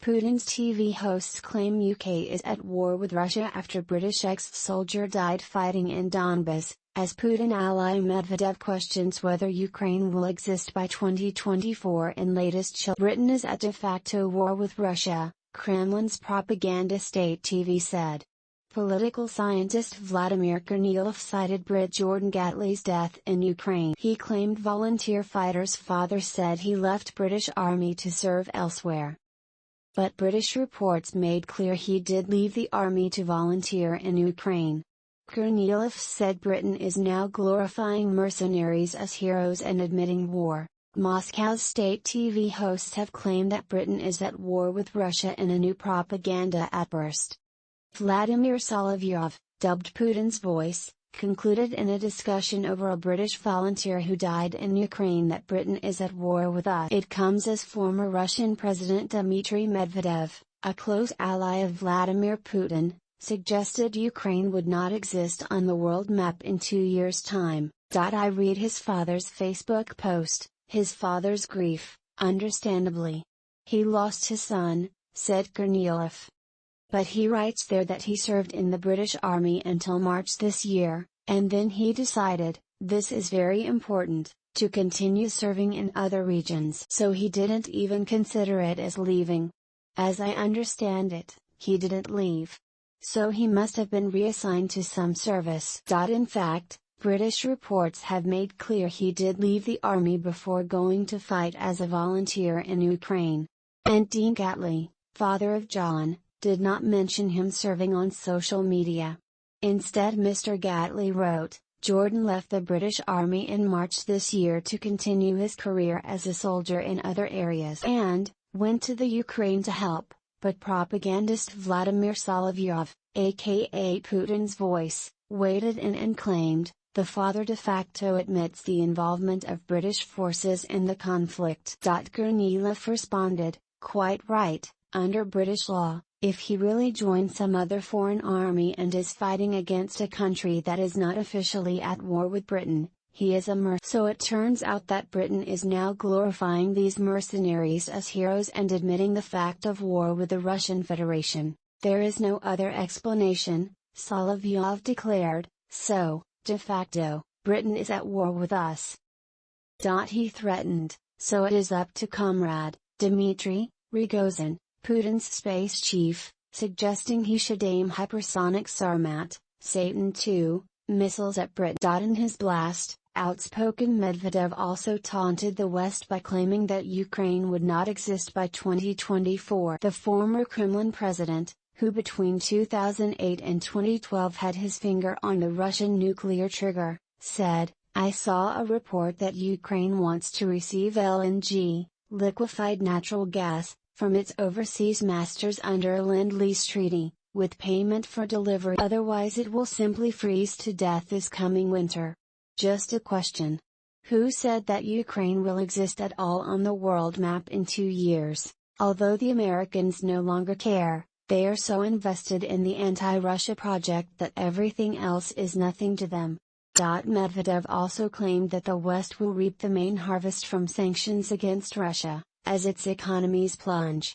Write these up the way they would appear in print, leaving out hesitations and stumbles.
Putin's TV hosts claim UK is at war with Russia after British ex-soldier died fighting in Donbas, as Putin ally Medvedev questions whether Ukraine will exist by 2024 in latest chill. Britain is at de facto war with Russia, Kremlin's propaganda state TV said. Political scientist Vladimir Kornilov cited Brit Jordan Gatley's death in Ukraine. He claimed volunteer fighter's father said he left British Army to serve elsewhere. But British reports made clear he did leave the army to volunteer in Ukraine. Kornilov said Britain is now glorifying mercenaries as heroes and admitting war. Moscow's state TV hosts have claimed that Britain is at war with Russia in a new propaganda outburst. Vladimir Solovyov, dubbed Putin's voice, concluded in a discussion over a British volunteer who died in Ukraine that Britain is at war with us. It comes as former Russian President Dmitry Medvedev, a close ally of Vladimir Putin, suggested Ukraine would not exist on the world map in 2 years' time. I read his father's Facebook post, his father's grief, understandably. He lost his son, said Kornilov. But he writes there that he served in the British Army until March this year, and then he decided, this is very important, to continue serving in other regions. So he didn't even consider it as leaving. As I understand it, he didn't leave. So he must have been reassigned to some service. In fact, British reports have made clear he did leave the army before going to fight as a volunteer in Ukraine. And Dean Gatley, father of John, did not mention him serving on social media. Instead, Mr. Gatley wrote, Jordan left the British Army in March this year to continue his career as a soldier in other areas and went to the Ukraine to help, but propagandist Vladimir Solovyov, aka Putin's voice, waded in and claimed, the father de facto admits the involvement of British forces in the conflict. Kornilov responded, quite right, under British law, if he really joined some other foreign army and is fighting against a country that is not officially at war with Britain, he is a mercenary. So it turns out that Britain is now glorifying these mercenaries as heroes and admitting the fact of war with the Russian Federation. There is no other explanation, Solovyov declared, so, de facto, Britain is at war with us. He threatened, so it is up to Comrade Dmitry Rogozin, Putin's space chief, suggesting he should aim hypersonic Sarmat, Satan II, missiles at Brit. In his blast, outspoken Medvedev also taunted the West by claiming that Ukraine would not exist by 2024. The former Kremlin president, who between 2008 and 2012 had his finger on the Russian nuclear trigger, said, I saw a report that Ukraine wants to receive LNG, liquefied natural gas, from its overseas masters under a Lend-Lease treaty, with payment for delivery. Otherwise it will simply freeze to death this coming winter. Just a question. Who said that Ukraine will exist at all on the world map in 2 years? Although the Americans no longer care, they are so invested in the anti-Russia project that everything else is nothing to them. Medvedev also claimed that the West will reap the main harvest from sanctions against Russia, as its economies plunge.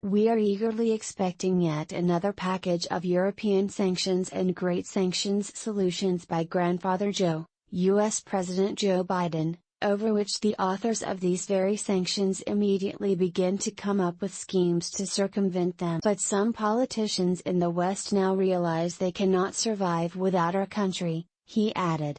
We are eagerly expecting yet another package of European sanctions and great sanctions solutions by Grandfather Joe, U.S. President Joe Biden, over which the authors of these very sanctions immediately begin to come up with schemes to circumvent them. But some politicians in the West now realize they cannot survive without our country, he added.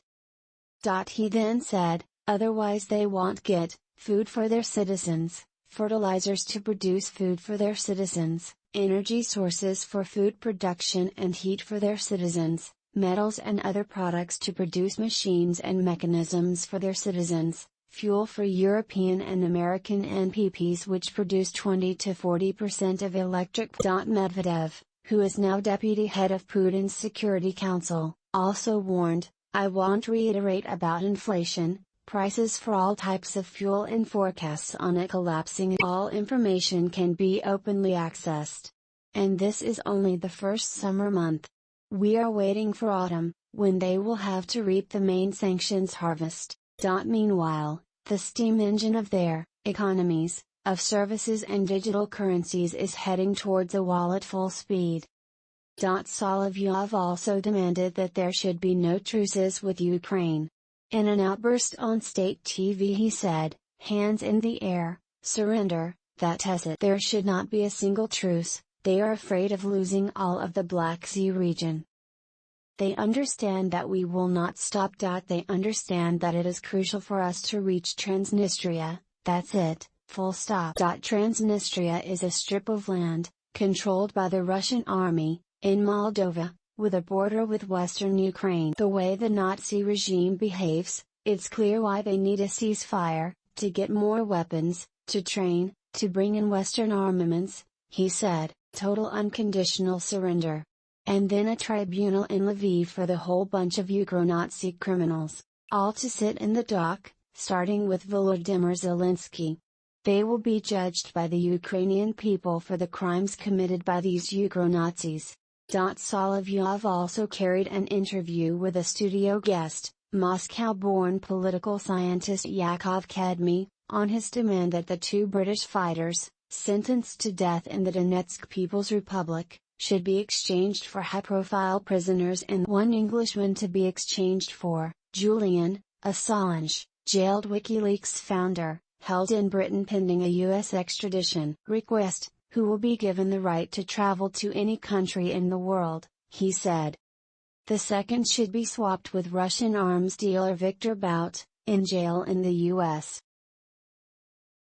He then said, otherwise they won't get food for their citizens, fertilizers to produce food for their citizens, energy sources for food production and heat for their citizens, metals and other products to produce machines and mechanisms for their citizens, fuel for European and American NPPs which produce 20 to 40% of electric. Medvedev, who is now deputy head of Putin's Security Council, also warned, I won't reiterate about inflation, prices for all types of fuel and forecasts on it collapsing. All information can be openly accessed. And this is only the first summer month. We are waiting for autumn, when they will have to reap the main sanctions harvest. Meanwhile, the steam engine of their economies, of services and digital currencies is heading towards a wall at full speed. Solovyov also demanded that there should be no truces with Ukraine. In an outburst on state TV he said, "Hands in the air, surrender, that's it. There should not be a single truce, they are afraid of losing all of the Black Sea region. They understand that we will not stop. They understand that it is crucial for us to reach Transnistria, that's it, full stop." Transnistria is a strip of land, controlled by the Russian army, in Moldova, with a border with western Ukraine. The way the Nazi regime behaves, it's clear why they need a ceasefire, to get more weapons, to train, to bring in Western armaments, he said, total unconditional surrender. And then a tribunal in Lviv for the whole bunch of Ukro-Nazi criminals, all to sit in the dock, starting with Volodymyr Zelensky. They will be judged by the Ukrainian people for the crimes committed by these Ukro-Nazis. Solovyov also carried an interview with a studio guest, Moscow-born political scientist Yakov Kadmy, on his demand that the two British fighters, sentenced to death in the Donetsk People's Republic, should be exchanged for high-profile prisoners and one Englishman to be exchanged for Julian Assange, jailed WikiLeaks founder, held in Britain pending a U.S. extradition request, who will be given the right to travel to any country in the world, he said. The second should be swapped with Russian arms dealer Viktor Bout, in jail in the U.S.